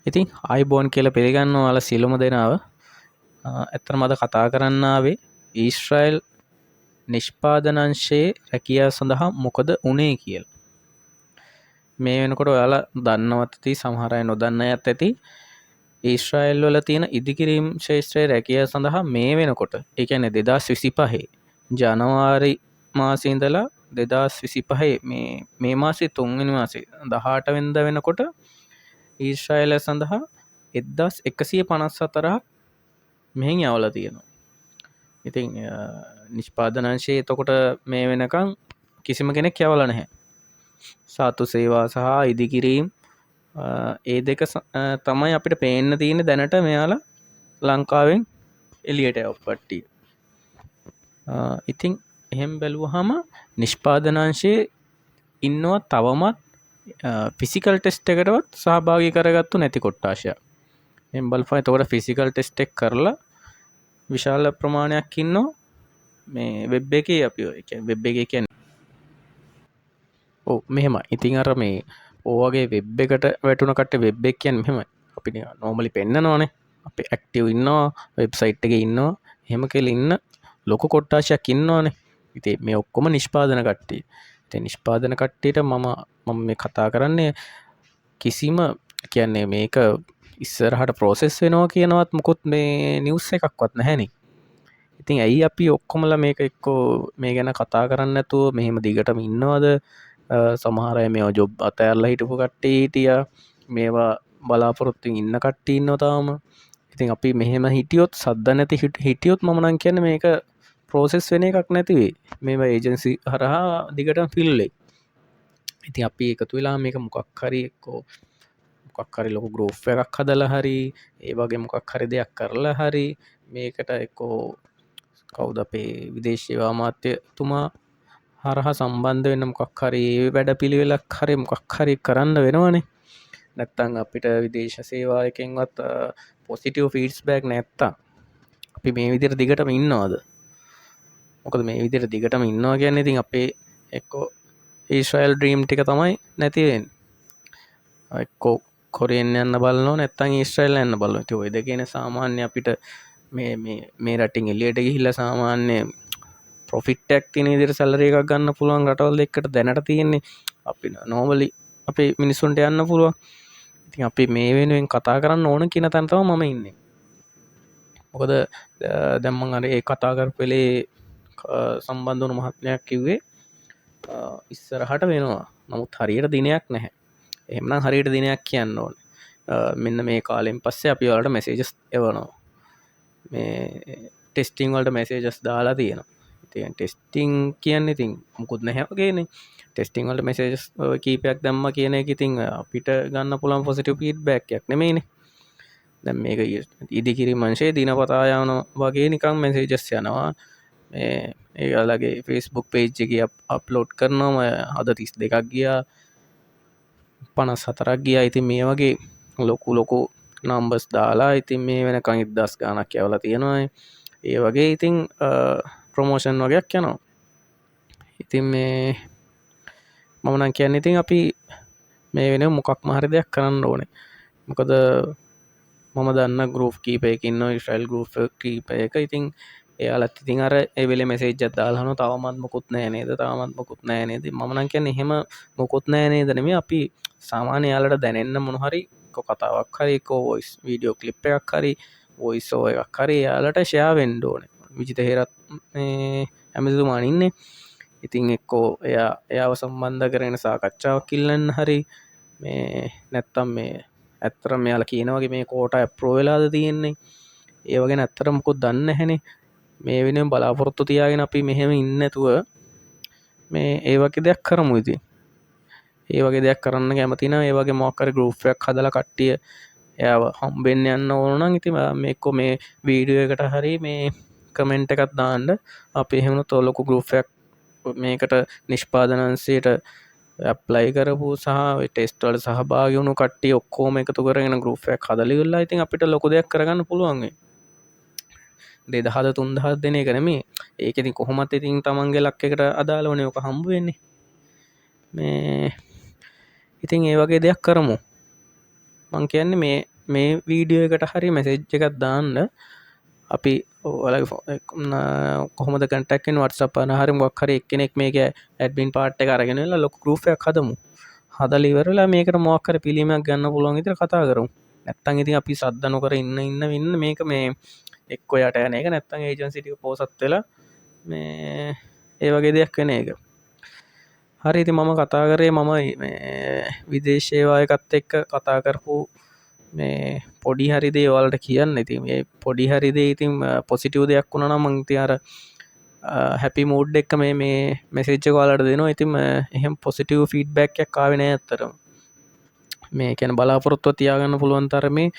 ඉතින් ආයිබෝන් කියලා පිළිගන්න ඔයාලා සියලුම දෙනාව. ඇත්තටම අද කතා කරන්න ආවේ ඊශ්‍රායල් නිෂ්පාදන අංශයේ රැකියාව සඳහා මොකද උනේ කියලා. මේ වෙනකොට ඔයාලා දන්නවත් ඇති, සමහර අය නොදන්න අයත් ඇති. ඊශ්‍රායල් වල තියෙන ඉදිකිරීම් ශාස්ත්‍රයේ රැකියාව සඳහා මේ වෙනකොට, ඒ කියන්නේ 2025 ජනවාරි මාසේ ඉඳලා 2025 මේ මාසේ 3 වෙනි මාසේ 18 වෙනිදා වෙනකොට ඊශ්‍රායලය සඳහා 1154ක් මෙහෙන් යවලා තියෙනවා. ඉතින් නිෂ්පාදන අංශයේ එතකොට මේ වෙනකන් කිසිම කෙනෙක් යවලා නැහැ. සාතු සේවා සහ ඉදිකිරීම් ඒ දෙක තමයි අපිට පේන්න තියෙන දැනට මෙයාලා ලංකාවෙන් එළියට යව කට්ටිය. ඉතින් එහෙම බැලුවහම නිෂ්පාදන අංශයේ ඉන්නවා තවමත් ෆිසිකල් ටෙස්ට් එකටවත් සහභාගී කරගත්තු නැති කොට්ටාශයක්. එම් බලපන් එතකොට ෆිසිකල් ටෙස්ට් එක කරලා විශාල ප්‍රමාණයක් ඉන්නවා මේ වෙබ් එකේ. අපි ඔය කියන්නේ වෙබ් එකේ කියන්නේ ඔව් මෙහෙමයි. ඉතින් අර මේ ඔයගේ වෙබ් එකට වැටුණ කට්ටිය වෙබ් එක කියන්නේ මෙහෙමයි. අපි නෝමලි පෙන්නනවානේ. අපි ඇක්ටිව් ඉන්නවා, වෙබ්සයිට් එකේ ඉන්නවා. එහෙම කියලා ඉන්න ලොකු කොට්ටාශයක් ඉන්නවානේ. ඉතින් මේ ඔක්කොම නිෂ්පාදන කට්ටිය. ඉතින් නිෂ්පාදන කට්ටියට මම මේ කතා කරන්නේ කිසිම කියන්නේ මේක ඉස්සරහට ප්‍රොසෙස් වෙනවා කියනවත් මොකොත් මේ නිවුස් එකක්වත් නැහැනේ. ඉතින් ඇයි අපි ඔක්කොමලා මේක එක්කෝ මේ ගැන කතා කරන්නේ නැතුව මෙහෙම දිගටම ඉන්නවද? සමහර අය මේවා ජොබ් අතෑරලා හිටපු කට්ටිය හිටියා. මේවා බලාපොරොත්තුෙන් ඉන්න කට්ටිය ඉන්නවා තාම. ඉතින් අපි මෙහෙම හිටියොත් සද්ද නැති හිටියොත් මම නම් කියන්නේ මේක ප්‍රොසෙස් වෙන එකක් නැති වෙයි. මේවා ඒජන්සි හරහා දිගටම ෆිල් වෙයි. ඉතින් අපි එකතු වෙලා මේක මොකක් හරි ලොකු ගෲප් එකක් හදලා හරි ඒ වගේ මොකක් හරි දෙයක් කරලා හරි මේකට එක්කෝ කවුද අපේ විදේශ සේවා අමාත්‍යතුමා හරහා සම්බන්ධ වෙන්න මොකක් හරි වැඩපිළිවෙලක් හරි මොකක් හරි කරන්න වෙනවනේ. නැත්තම් අපිට විදේශ සේවා එකෙන්වත් පොසිටිව් ෆීඩ්බැක් නැත්තම් අපි මේ විදිහට දිගටම ඉන්නවද? මොකද මේ විදිහට දිගටම ඉන්නවා කියන්නේ ඉතින් අපේ එක්කෝ ඊශ්‍රායල් ඩ්‍රීම් ටික තමයි නැති වෙන්නේ. එක්කෝ කොරියන් යන්න බලනවා නැත්තම් ඊශ්‍රායල් යන්න බලනවා. ඉතින් ওই දෙකේනේ සාමාන්‍ය අපිට මේ රටින් එළියට ගිහිල්ලා සාමාන්‍ය ප්‍රොෆිට් එකක් තියෙන විදිහට සැලරි එකක් ගන්න පුළුවන් රටවල් දෙකකට දැනට තියෙන්නේ. අපි නෝමලි අපේ මිනිස්සුන්ට යන්න පුළුවන්. ඉතින් අපි මේ වෙනුවෙන් කතා කරන්න ඕන කියන තැන තමයි මම ඉන්නේ. මොකද දැන් මම අර ඒ කතා කරපු වෙලේ සම්බන්ධ වුණු මහත්මයෙක් කිව්වේ ඉස්සරහට වෙනවා. නමුත් හරියට දිනයක් නැහැ. එහෙමනම් හරියට දිනයක් කියන්න ඕනේ. මෙන්න මේ කාලෙන් පස්සේ අපි ඔයාලට මෙසේජස් එවනවා. මේ ටෙස්ටිං වලට මෙසේජස් දාලා තියෙනවා. ඉතින් ටෙස්ටිං කියන්නේ ඉතින් මොකුත් නැහැ වගේනේ. ටෙස්ටිං වලට මෙසේජස් කීපයක් දැම්මා කියන එක ඉතින් අපිට ගන්න පුළුවන් පොසිටිව් ෆීඩ්බැක් එකක් නෙමෙයිනේ. දැන් මේක ඉදිකිරීම් අංශයේ දිනපතා යන වගේ නිකන් මෙසේජස් යනවා. මේ ඒගොල්ලගේ Facebook page එකේ අප්ලෝඩ් කරනවා. අද 32ක් ගියා, 54ක් ගියා. ඉතින් මේ වගේ ලොකු නම්බර්ස් දාලා ඉතින් මේ වෙනකන් 1000 ගාණක් යවලා තියෙනවා. ඒ වගේ ඉතින් ප්‍රොමෝෂන් වගේක් යනවා. ඉතින් මේ මම නම් කියන්නේ ඉතින් අපි මේ වෙනුවෙන් මොකක්ම හරි දෙයක් කරන්න ඕනේ. මොකද මම දන්න ගෲප් කීපයක ඉන්නවා, ඊශ්‍රායල් ගෲප් කීපයක. ඉතින් එයාලත් ඉතින් අර ඒ වෙලේ මෙසේජ් එකක් දාලා අහනවා තාමත් මොකුත් නැහැ නේද? තාමත් මොකුත් නැහැ නේද? මම නම් කියන්නේ එහෙම මොකුත් නැහැ නේද නෙමෙයි. අපි සාමාන්‍ය එයාලට දැනෙන්න මොන හරි කතාවක් හරි වොයිස් වීඩියෝ ක්ලිප් එකක් හරි වොයිස් ඕවර් එකක් හරි එයාලට ෂෙයා වෙන්න ඕනේ. විජිත හේරත් මේ ඇමතිතුමාන් ඉන්නේ. ඉතින් එක්කෝ එයාව සම්බන්ධ කරගෙන සාකච්ඡාවක් ඉල්ලන්න හරි මේ නැත්තම් මේ ඇත්තටම මෙයාලා කියන වගේ මේ කෝටා ඇප්‍රූව් වෙලාද තියෙන්නේ. ඒ වගේ නැත්තටම මොකුත් දන්නේ නැහැනේ. මේ වෙනුවෙන් බලාපොරොත්තු තියාගෙන අපි මෙහෙම ඉන්නේ නැතුව මේ ඒ වගේ දෙයක් කරමු ඉතින්. ඒ වගේ දෙයක් කරන්න කැමති නම් ඒ වගේ මොකක් හරි ගෲප් එකක් හදලා කට්ටිය එයාව හම්බෙන්න යන්න ඕන නම් ඉතින් මේකෝ මේ වීඩියෝ එකට හරි මේ කමෙන්ට් එකක් දාන්න. අපි එහෙම උනොත් ලොකු ගෲප් එකක් මේකට නිෂ්පාදන අංශයට ඇප්ලයි කරපු සහ ටෙස්ට් වල සහභාගී වුණු කට්ටිය ඔක්කොම එකතු කරගෙන ගෲප් එකක් හදලා ඉවරලා ඉතින් අපිට ලොකු දෙයක් කරගන්න පුළුවන් වෙයි. 2000 3000 දෙන එක නෙමෙයි. ඒක ඉතින් කොහොමත් ඉතින් තමන්ගේ ලක් එකට අදාළවනේ ඔක හම්බ වෙන්නේ. මේ ඉතින් ඒ වගේ දෙයක් කරමු. මං කියන්නේ මේ වීඩියෝ එකට හරි මැසේජ් එකක් දාන්න අපි ඔයාලගේ කොහොමද කන්ටැක්ට් වෙන්නේ WhatsApp අන හරි මොකක් හරි එක්කෙනෙක් මේක ඇඩ්මින් පාර්ට් එක අරගෙන ඉන්න ලොකු ගෲප් එකක් හදමු. හදලා ඉවරලා මේකට මොකක් හරි පිළිමයක් ගන්න පුළුවන් විදිහට කතා කරමු. නැත්තම් ඉතින් අපි සද්ද නොකර ඉන්න මේක මේ එක්ක යට යන එක නැත්තම් ඒජන්සි ටික පෝසත් වෙලා මේ ඒ වගේ දෙයක් වෙන එක. හරි ඉතින් මම කතා කරේ මම මේ විදේශ සේවාවකත් එක්ක කතා කරපු මේ පොඩි හරි දේ ඔයාලට කියන්න. ඉතින් මේ පොඩි හරි දේ ඉතින් පොසිටිව් දෙයක් වුණා නම් මං ඉතින් අර හැපි මූඩ් එක මේ මෙසේජ් එක ඔයාලට දෙනවා. ඉතින් එහෙම පොසිටිව් ෆීඩ්බැක් එකක් ආවේ නෑ අතරම. මේ කියන්නේ බලාපොරොත්තුව තියාගන්න පුළුවන් තරමේ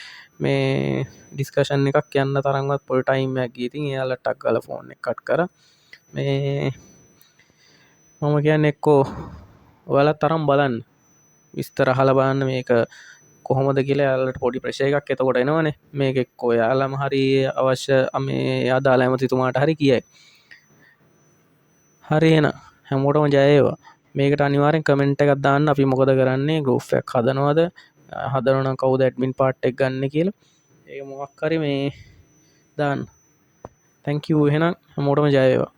මේ ඩිස්කෂන් එකක් යන්න තරම්වත් පොඩි ටයිම් එකක් ගියේ. ඉතින් එයාලා ටක් ගාලා ෆෝන් එක කට් කරා. මේ මම කියන්නේ එක්කෝ ඔයාලත් තරම් බලන්න විස්තර අහලා බලන්න මේක කොහොමද කියලා යාලට පොඩි ප්‍රෙෂර් එකක් එතකොට එනවනේ. මේක එක්කෝ යාලම හරි අවශ්‍ය මේ අදාළ ඇමතිතුමාට හරි කියයි. හරි එහෙනම් හැමෝටම ජය වේවා. මේකට අනිවාර්යෙන් කමෙන්ට් එකක් දාන්න අපි මොකද කරන්නේ ගෲප් එකක් හදනවද හදනවා නම් කවුද ඇඩ්මින් පාර්ට් එක ගන්න කියලා. ඒක මොකක් හරි මේ දාන්න. thank you එහෙනම් හැමෝටම ජය වේවා.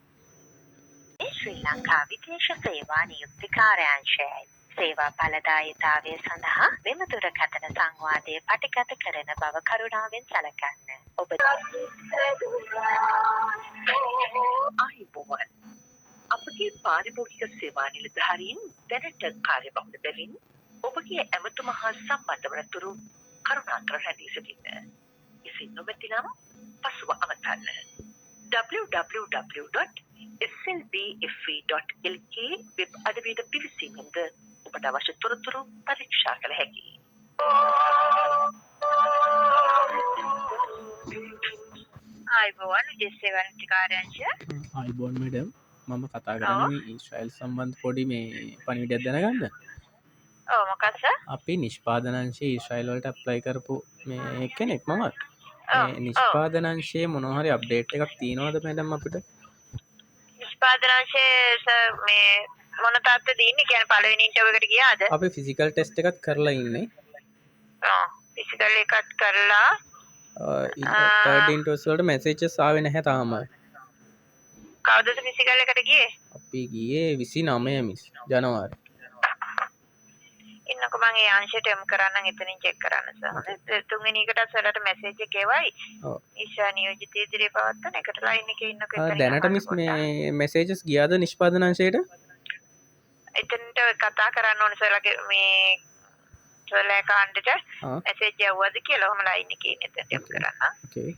ශ්‍රී ලංකා විදේශ සේවා නියුක්ති කාර්යාංශයයි. සේවා ඵලදායීතාවය සඳහා මෙම දුරකථන සංවාදය පටිගත කරන බව කරුණාවෙන් සැලකන්න. ඔබ ආයිබෝවන්. අපගේ පාරිභෝගික සේවා නිලධාරීන් දැනට කාර්යබහුල බැවින් ඔබගේ ඇමතුම හා සම්බන්ධ වනතුරු කරුණාකර රැඳී සිටින්න. එසේ නොමැති නම් පසුව අවතන්න. www.slbfe.lk වෙබ් අඩවියට පිවිසීමෙන්ද ඔබට අවශ්‍ය තොරතුරු පරීක්ෂා කළ හැකියි. ආයිබෝවන් විදේශ සේවා නියුක්ති කාර්යාංශය. ආයිබෝන් මැඩම් මම කතා කරන්නේ ඊශ්‍රායල් සම්බන්ධ පොඩි මේ පණිවිඩයක් දැනගන්න. ඔව් මොකක්ද සර්? අපි නිෂ්පාදනංශයේ ඊශ්‍රායල් වලට ඇප්ලයි කරපු මේ කෙනෙක් මමත්. මේ නිෂ්පාදනංශයේ මොනවා හරි අප්ඩේට් එකක් තියෙනවද මැඩම් අපිට? නිෂ්පාදනංශයේ සර් මේ මොන තාත්තද ඉන්නේ? කියන්නේ පළවෙනි ඉන්ටර්විව් එකට ගියාද? අපි ෆිසිකල් ටෙස්ට් එකක් කරලා ඉන්නේ. ඔව් ෆිසිකල් එකත් කරලා තර්ඩ් ඉන්ටර්විව්ස් වලට මැසේජස් ආවේ නැහැ තාම. කවදද ෆිසිකල් එකට ගියේ? අපි ගියේ 29 මිස් ජනවාරි. ඉන්නකො මම ඒ අංශයට යොමු කරන්නම් එතනින් චෙක් කරන්න සර්. හොඳයි. තුන්වෙනි එකට සර්ලට මැසේජ් එක එවයි. ඔව්. ඊශා නියෝජිත ඉදිරියේ පවත්තන එකට ලයින් එකේ ඉන්නකො දැනට මිස් මේ මැසේජස් ගියාද නිෂ්පාදනංශයට? එතනට කතා කරන්න ඕනේ සර්ලගේ මේ සර්ලා කාණ්ඩට මැසේජ් යවුවද කියලා ඔහම ලයින් එකේ ඉන්න එතනට යොමු කරන්න. ඕකේ.